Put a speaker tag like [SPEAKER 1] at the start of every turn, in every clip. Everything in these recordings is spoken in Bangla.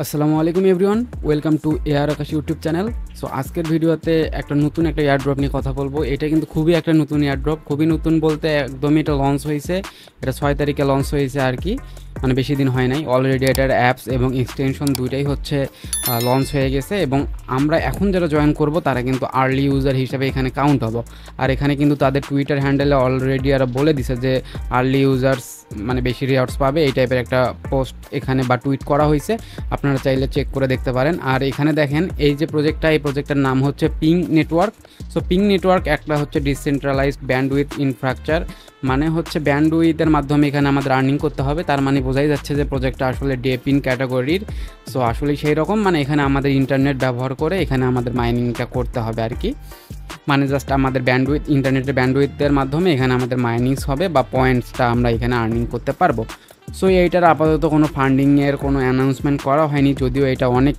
[SPEAKER 1] আসসালামু আলাইকুম everyone, welcome to AR Akash YouTube channel. So আজকের ভিডিওতে একটা নতুন এয়ারড্রপ নিয়ে কথা বলবো। এটা কিন্তু খুবই একটা নতুন এয়ারড্রপ, খুবই নতুন বলতে একদমই এটা লঞ্চ হয়েছে, এটা 6 তারিখে লঞ্চ হয়েছে আর কি, মানে বেশি দিন হয় নাই। অলরেডি এটার অ্যাপস এবং এক্সটেনশন দুইটাই হচ্ছে লঞ্চ হয়ে গেছে, এবং আমরা এখন যারা জয়েন করব তারা কিন্তু আর্লি ইউজার হিসেবে এখানে কাউন্ট হবো। আর এখানে কিন্তু তাদের টুইটার হ্যান্ডেলে অলরেডি এরা বলে দিছে যে আর্লি ইউজার্স মানে বেশি রিওয়ার্ডস পাবে, এই টাইপের একটা পোস্ট এখানে বা টুইট করা হয়েছে, আপনারা চাইলে চেক করে দেখতে পারেন। আর এখানে দেখেন এই যে প্রজেক্টটা, এই প্রজেক্টের নাম হচ্ছে ping network. So ping network একটা হচ্ছে ডিসেন্ট্রালাইজড ব্যান্ডউইথ ইনফ্রাস্ট্রাকচার, মানে হচ্ছে ব্যান্ডউইথের মাধ্যমে এখানে আমাদের আর্নিং করতে হবে। তার মানে বোঝাই যাচ্ছে যে প্রজেক্টটা আসলে ডেপিন ক্যাটাগরির। সো আসলে সেই রকম, মানে এখানে আমাদের ইন্টারনেট ব্যবহার করে এখানে আমাদের মাইনিংটা করতে হবে আর কি, মানে জাস্ট আমাদের ব্যান্ডউইথ, ইন্টারনেটের ব্যান্ডউইথের মাধ্যমে এখানে আমাদের মাইনিংস হবে বা পয়েন্টসটা আমরা এখানে আর্নিং করতে পারবো। সো এইটার আপাতত কোনো ফান্ডিংয়ের কোনো অ্যানাউন্সমেন্ট করা হয়নি, যদিও এটা অনেক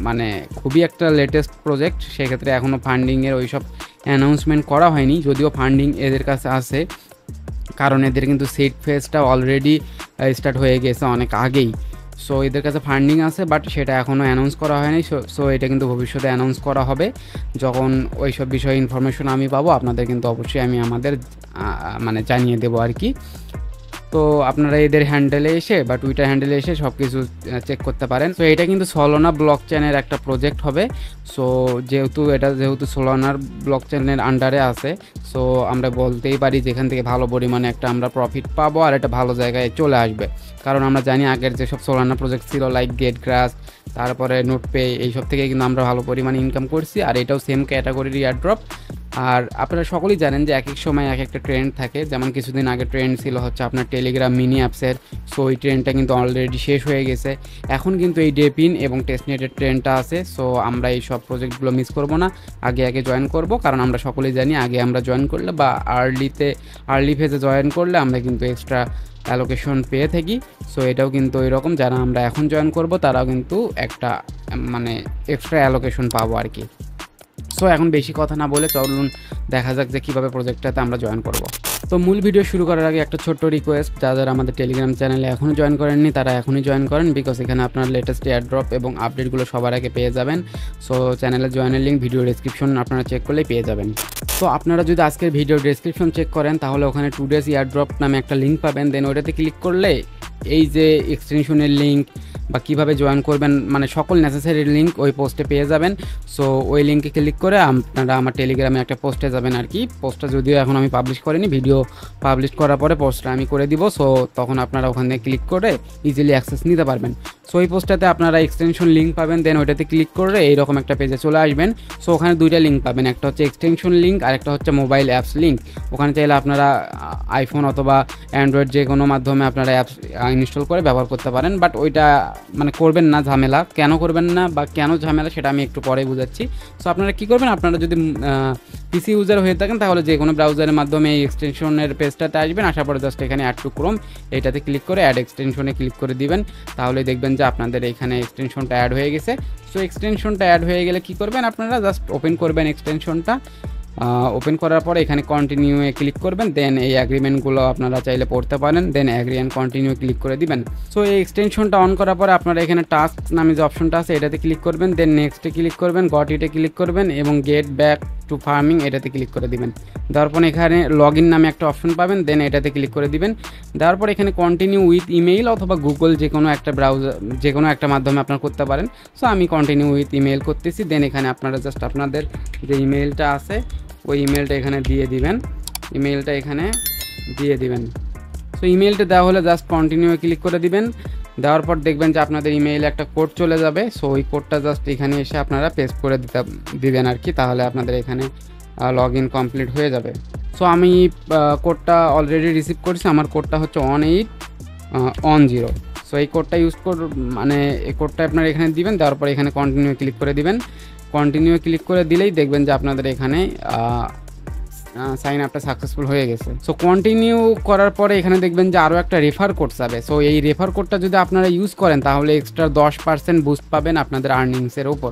[SPEAKER 1] মানে খুবই একটা লেটেস্ট প্রজেক্ট, সেক্ষেত্রে এখনও ফান্ডিংয়ের ওই সব অ্যানাউন্সমেন্ট করা হয়নি। যদিও ফান্ডিং এদের কাছে আছে, কারণ এদের কিন্তু সিড ফেজটা অলরেডি স্টার্ট হয়ে গেছে অনেক আগেই। সো এদের কাছে ফান্ডিং আছে, বাট সেটা এখনও অ্যানাউন্স করা হয়নি। সো এটা কিন্তু ভবিষ্যতে অ্যানাউন্স করা হবে। যখন ওই সব বিষয়ে ইনফরমেশন আমি পাবো, আপনাদের কিন্তু অবশ্যই আমি আমাদের মানে জানিয়ে দেবো আর কি। তো আপনারা এদের হ্যান্ডেলে এসে বা টুইটার হ্যান্ডেলে এসে সব কিছু চেক করতে পারেন। তো এটা কিন্তু সলোনা ব্লক চেনের একটা প্রজেক্ট হবে। সো যেহেতু সোলানার ব্লক চেনের আন্ডারে আছে, সো আমরা বলতেই পারি যেখান থেকে ভালো পরিমাণে একটা আমরা প্রফিট পাবো আর এটা ভালো জায়গায় চলে আসবে। কারণ আমরা জানি আগের যেসব সোলানা প্রজেক্ট ছিল লাইক গেটগ্রাস, তারপরে নোটপে, এইসব থেকে কিন্তু আমরা ভালো পরিমাণে ইনকাম করছি। আর এটাও সেম ক্যাটাগরির এয়ারড্রপ। আর আপনারা সকলেই জানেন যে এক এক সময় এক একটা ট্রেন্ড থাকে, যেমন কিছুদিন আগে ট্রেন্ড ছিল হচ্ছে আপনার টেলিগ্রাম মিনি অ্যাপসের। সো এই ট্রেন্ডটা কিন্তু অলরেডি শেষ হয়ে গেছে। এখন কিন্তু এই ডেপিন এবং টেস্টনেটের ট্রেন্ডটা আছে। সো আমরা এই সব প্রজেক্টগুলো মিস করব না, আগে জয়েন করব। কারণ আমরা সকলেই জানি আগে আমরা জয়েন করলে বা আর্লি ফেজে জয়েন করলে আমরা কিন্তু এক্সট্রা অ্যালোকেশন পেয়ে থাকি। সো এটাও কিন্তু এরকম, যারা আমরা এখন জয়েন করব তারাও কিন্তু একটা মানে এক্সট্রা অ্যালোকেশন পাবো আর কি। সো এখন বেশি কথা না বলে চলুন দেখা যাক যে কীভাবে প্রজেক্টটাতে আমরা জয়েন করব। তো মূল ভিডিও শুরু করার আগে একটা ছোট্ট রিকোয়েস্ট, যারা আমাদের টেলিগ্রাম চ্যানেলে এখনও জয়েন করেননি তারা এখনই জয়েন করেন, বিকজ এখানে আপনার লেটেস্ট এয়ারড্রপ এবং আপডেটগুলো সবার আগে পেয়ে যাবেন। সো চ্যানেলে জয়েনের লিঙ্ক ভিডিও ডেসক্রিপশন আপনারা চেক করলেই পেয়ে যাবেন। তো আপনারা যদি আজকের ভিডিও ডেসক্রিপশন চেক করেন তাহলে ওখানে টুডেস এয়ারড্রপ নামে একটা লিঙ্ক পাবেন। দেন ওইটাতে ক্লিক করলে এই যে এক্সটেনশনের লিঙ্ক বা কীভাবে জয়েন করবেন, মানে সকল নেসেসারি লিঙ্ক ওই পোস্টে পেয়ে যাবেন। সো ওই লিঙ্কে ক্লিক করে আপনারা আমার টেলিগ্রামে একটা পোস্টে যাবেন আর কি। পোস্টটা যদিও এখন আমি পাবলিশ করিনি, ভিডিও পাবলিশ করার পরে পোস্টটা আমি করে দিব। সো তখন আপনারা ওখানে ক্লিক করে ইজিলি অ্যাক্সেস নিতে পারবেন। সো এই পোস্টটাতে আপনারা এক্সটেনশন লিঙ্ক পাবেন, দেন ওইটাতে ক্লিক করে এইরকম একটা পেজে চলে আসবেন। সো ওখানে দুইটা লিঙ্ক পাবেন, একটা হচ্ছে এক্সটেনশন লিঙ্ক আর একটা হচ্ছে মোবাইল অ্যাপস লিঙ্ক। ওখানে চাইলে আপনারা আইফোন অথবা অ্যান্ড্রয়েড যে কোনো মাধ্যমে আপনারা অ্যাপস ইনস্টল করে ব্যবহার করতে পারেন। বাট ওইটা মানে করবেন না, ঝামেলা। কেন করবেন না বা কেন ঝামেলা সেটা আমি একটু পরে বুঝাচ্ছি। সো আপনারা কী করবেন, আপনারা যদি পিসি ইউজার হয়ে থাকেন তাহলে যে কোনো ব্রাউজারের মাধ্যমে এই এক্সটেনশনের পেজটাতে আসবেন, আসার পরে জাস্ট এখানে অ্যাড টু ক্রোম এইটাতে ক্লিক করে অ্যাড এক্সটেনশনে ক্লিক করে দিবেন। তাহলে দেখবেন যে আপনাদের এখানে এক্সটেনশনটা অ্যাড হয়ে গেছে। সো এক্সটেনশনটা অ্যাড হয়ে গেলে কী করবেন, আপনারা জাস্ট ওপেন করবেন এক্সটেনশনটা। ওপেন করার পরে এখানে কন্টিনিউয়ে ক্লিক করবেন, দেন এই অ্যাগ্রিমেন্টগুলো আপনারা চাইলে পড়তে পারেন, দেন অ্যাগ্রি অ্যান্ড কন্টিনিউ ক্লিক করে দিবেন। সো এই এক্সটেনশনটা অন করার পরে আপনারা এখানে টাস্ক নামে যে অপশনটা আছে এটাতে ক্লিক করবেন, দেন নেক্সটে ক্লিক করবেন, গট ইটে ক্লিক করবেন এবং গেট ব্যাক টু ফার্মিং এটাতে ক্লিক করে দিবেন। দেওয়ার পর এখানে লগ ইন নামে একটা অপশন পাবেন, দেন এটাতে ক্লিক করে দিবেন। দেওয়ার পর এখানে কন্টিনিউ উইথ ইমেইল অথবা গুগল যে কোনো একটা ব্রাউজার, যে কোনো একটা মাধ্যমে আপনারা করতে পারেন। সো আমি কন্টিনিউ উইথ ইমেইল করতেছি। দেন এখানে আপনারা জাস্ট আপনাদের যে ইমেইলটা আছে ওই ইমেলটা এখানে দিয়ে দিবেন, ইমেলটা এখানে দিয়ে দিবেন। সো ইমেলটা দেওয়া হলে জাস্ট কন্টিনিউ ক্লিক করে দিবেন। দেওয়ার পর দেখবেন যে আপনাদের ইমেইলে একটা কোড চলে যাবে। সো ওই কোডটা জাস্ট এখানে এসে আপনারা পেস্ট করে দিবেন আর কি, তাহলে আপনাদের এখানে লগ ইন কমপ্লিট হয়ে যাবে। সো আমি কোডটা অলরেডি রিসিভ করছি, আমার কোডটা হচ্ছে 1810। সো এই কোডটা মানে এই কোডটা আপনারা এখানে দিবেন। দেওয়ার পর এখানে কন্টিনিউ ক্লিক করে দিবেন। কন্টিনিউ ক্লিক করে দিলেই দেখবেন যে আপনাদের এখানে সাইন আপটা সাকসেসফুল হয়ে গেছে। সো কন্টিনিউ করার পরে এখানে দেখবেন যে আরও একটা রেফার কোড যাবে। সো এই রেফার কোডটা যদি আপনারা ইউজ করেন তাহলে এক্সট্রা 10% বুস্ট পাবেন আপনাদের আর্নিংসের ওপর।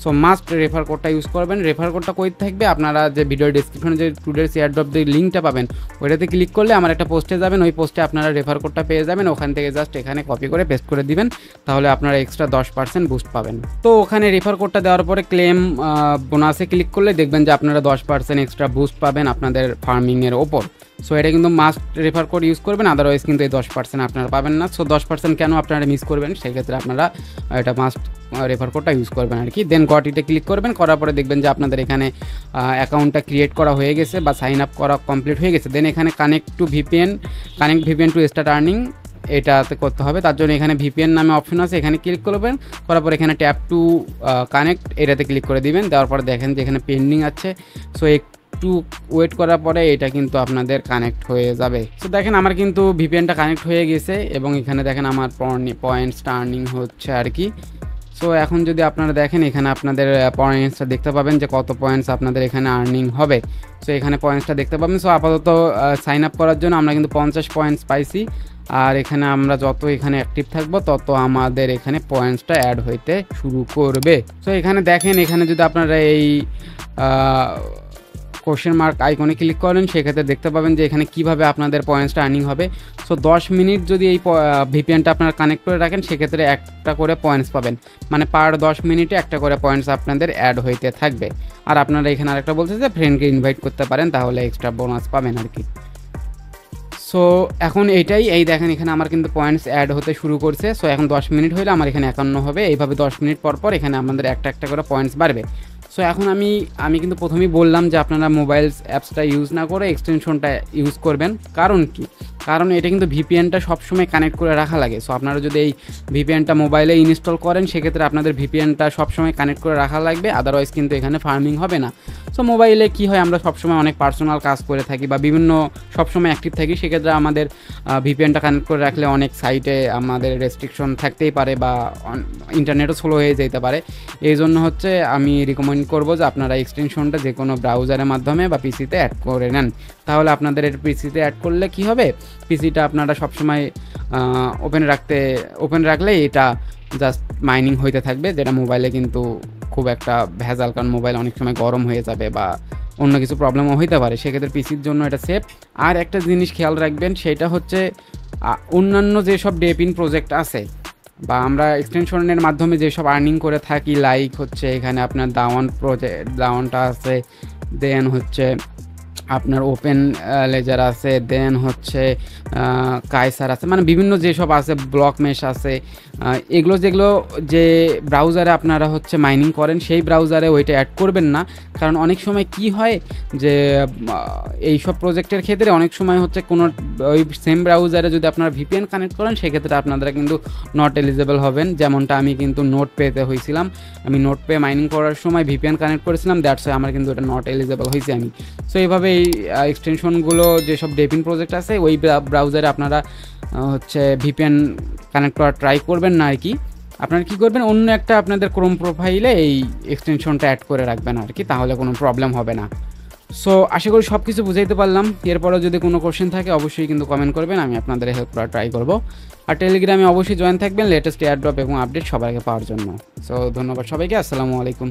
[SPEAKER 1] সো মাস্ট রেফার কোডটা ইউজ করবেন। রেফার কোডটা কই থাকবে, আপনারা যে ভিডিও ডিসক্রিপশনে যে টুডেস এয়ারড্রপ যে লিঙ্কটা পাবেন ওইটাতে ক্লিক করলে আমার একটা পোস্টে যাবেন, ওই পোস্টে আপনারা রেফার কোডটা পেয়ে যাবেন। ওখান থেকে জাস্ট এখানে কপি করে পেস্ট করে দিবেন, তাহলে আপনারা এক্সট্রা 10% বুস্ট পাবেন। তো ওখানে রেফার কোডটা দেওয়ার পরে ক্লেম বোনাসে ক্লিক করলে দেখবেন যে আপনারা 10% এক্সট্রা বুস্ট পাবেন আপনাদের ফার্মিংয়ের ওপর। সো এটা কিন্তু মাস্ট রেফার কোড ইউজ করবেন, আদারওয়াইজ কিন্তু এই 10% আপনারা পাবেন না। সো 10% কেন আপনারা মিস করবেন, সেক্ষেত্রে আপনারা এটা মাস্ট রেফার কোডটা ইউজ করবেন আর কি। দেন গট ইটে ক্লিক করবেন, করার পরে দেখবেন যে আপনাদের এখানে অ্যাকাউন্টটা ক্রিয়েট করা হয়ে গেছে বা সাইন আপ করা কমপ্লিট হয়ে গেছে। দেন এখানে connect VPN to start earning এটাতে করতে হবে। তার জন্য এখানে ভিপিএন নামে অপশন আছে, এখানে ক্লিক করবেন, করার পর এখানে ট্যাপ টু কানেক্ট এটাতে ক্লিক করে দিবেন। দেওয়ার পরে দেখেন যে এখানে পেন্ডিং আছে, সো একটু ওয়েট করার পরে এটা কিন্তু আপনাদের কানেক্ট হয়ে যাবে। সো দেখেন আমার কিন্তু ভিপিএনটা কানেক্ট হয়ে গেছে এবং এখানে দেখেন আমার পয়েন্টসটা আর্নিং হচ্ছে আর কি। সো এখন যদি আপনারা দেখেন এখানে আপনাদের পয়েন্টসটা দেখতে পাবেন যে কত পয়েন্টস আপনাদের এখানে আর্নিং হবে। সো এখানে পয়েন্টসটা দেখতে পাবেন। সো আপাতত সাইন আপ করার জন্য আমরা কিন্তু 50 পয়েন্টস পাইছি, আর এখানে আমরা যত এখানে অ্যাক্টিভ থাকবো তত আমাদের এখানে পয়েন্টসটা অ্যাড হইতে শুরু করবে। সো এখানে দেখেন, এখানে যদি আপনারা এই কোশ্চেন মার্ক আইকনে ক্লিক করেন সেক্ষেত্রে দেখতে পাবেন যে এখানে কিভাবে আপনাদের পয়েন্টসটা আর্নিং হবে। সো 10 মিনিট যদি এই ভিপিএনটা আপনারা কানেক্ট করে রাখেন সেক্ষেত্রে একটা করে পয়েন্টস পাবেন, মানে পার 10 মিনিটে একটা করে পয়েন্টস আপনাদের অ্যাড হইতে থাকবে। আর আপনারা এখানে আরেকটা বলছে যে ফ্রেন্ডকে ইনভাইট করতে পারেন, তাহলে এক্সট্রা বোনাস পাবেন আর কি। সো এখন এই দেখেন এখানে আমার কিন্তু পয়েন্টস অ্যাড হতে শুরু করছে। সো এখন 10 মিনিট হলে আমার এখানে 51 হবে, এইভাবে 10 মিনিট পর পর এখানে আমাদের একটা করে পয়েন্টস বাড়বে। সো এখন আমি কিন্তু প্রথমেই বললাম যে আপনারা মোবাইল অ্যাপসটা ইউজ না করে এক্সটেনশনটা ইউজ করবেন। কারণ এটা কিন্তু ভিপিএনটা সবসময় কানেক্ট করে রাখা লাগে। সো আপনারা যদি এই ভিপিএনটা মোবাইলে ইনস্টল করেন সেক্ষেত্রে আপনাদের ভিপিএনটা সবসময় কানেক্ট করে রাখা লাগবে, আদারওয়াইজ কিন্তু এখানে ফার্মিং হবে না। সো মোবাইলে কি হয়, আমরা সবসময় অনেক পার্সোনাল কাজ করে থাকি বা বিভিন্ন সবসময় অ্যাক্টিভ থাকি, সেক্ষেত্রে আমাদের ভিপিএনটা কানেক্ট করে রাখলে অনেক সাইটে আমাদের রেস্ট্রিকশন থাকতেই পারে বা ইন্টারনেটও স্লো হয়ে যেতে পারে। এই জন্য হচ্ছে আমি রিকমেন্ড করবো যে আপনারা এক্সটেনশনটা যে কোনো ব্রাউজারের মাধ্যমে বা পিসিতে অ্যাড করে নেন, তাহলে আপনাদের এর পিসিতে অ্যাড করলে কি হবে, পিসিটা আপনারা সবসময় ওপেন রাখলে এটা জাস্ট মাইনিং হইতে থাকবে, যেটা মোবাইলে কিন্তু খুব একটা ভেজাল, কারণ মোবাইল অনেক সময় গরম হয়ে যাবে বা অন্য কিছু প্রবলেমও হইতে পারে, সেক্ষেত্রে পিসির জন্য এটা সেফ। আর একটা জিনিস খেয়াল রাখবেন, সেটা হচ্ছে অন্যান্য যেসব ডেপিন প্রজেক্ট আছে বা আমরা এক্সটেনশনের মাধ্যমে যেসব আর্নিং করে থাকি, লাইক হচ্ছে এখানে আপনার দাওয়ানটা আছে, দেন হচ্ছে আপনার ওপেন লেজার আছে, দেন হচ্ছে কাইসার আছে, মানে বিভিন্ন যেসব আছে, ব্লক মেশ আছে, যেগুলো যে ব্রাউজারে আপনারা হচ্ছে মাইনিং করেন সেই ব্রাউজারে ওইটা অ্যাড করবেন না। কারণ অনেক সময় কি হয় যে এইসব প্রজেক্টের ক্ষেত্রে অনেক সময় হচ্ছে কোনো ওই সেম ব্রাউজারে যদি আপনারা ভিপিএন কানেক্ট করেন সেক্ষেত্রে আপনারা কিন্তু নট এলিজেবল হবেন। যেমনটা আমি কিন্তু নোট পেতে হয়েছিলাম, আমি নোট পে মাইনিং করার সময় ভিপিএন কানেক্ট করেছিলাম, দ্যাটস ওয়াই আমার কিন্তু এটা নট এলিজেবল হয়েছে আমি। সো এইভাবে এই এক্সটেনশনগুলো যেসব ডেপিন প্রজেক্ট আছে ওই ব্রাউজারে আপনারা হচ্ছে ভিপিএন কানেক্ট করা ট্রাই করবেন না আর কি। আপনারা কী করবেন, অন্য একটা আপনাদের ক্রোম প্রোফাইলে এই এক্সটেনশনটা অ্যাড করে রাখবেন আর কি, তাহলে কোনো প্রবলেম হবে না। সো আশা করি সব কিছু বুঝাইতে পারলাম। এরপরেও যদি কোনো কোশ্চেন থাকে অবশ্যই কিন্তু কমেন্ট করবেন, আমি আপনাদের হেল্প করার ট্রাই করব। আর টেলিগ্রামে অবশ্যই জয়েন থাকবেন লেটেস্ট এয়ারড্রপ এবং আপডেট সবার আগে পাওয়ার জন্য। সো ধন্যবাদ সবাইকে, আসসালামু আলাইকুম।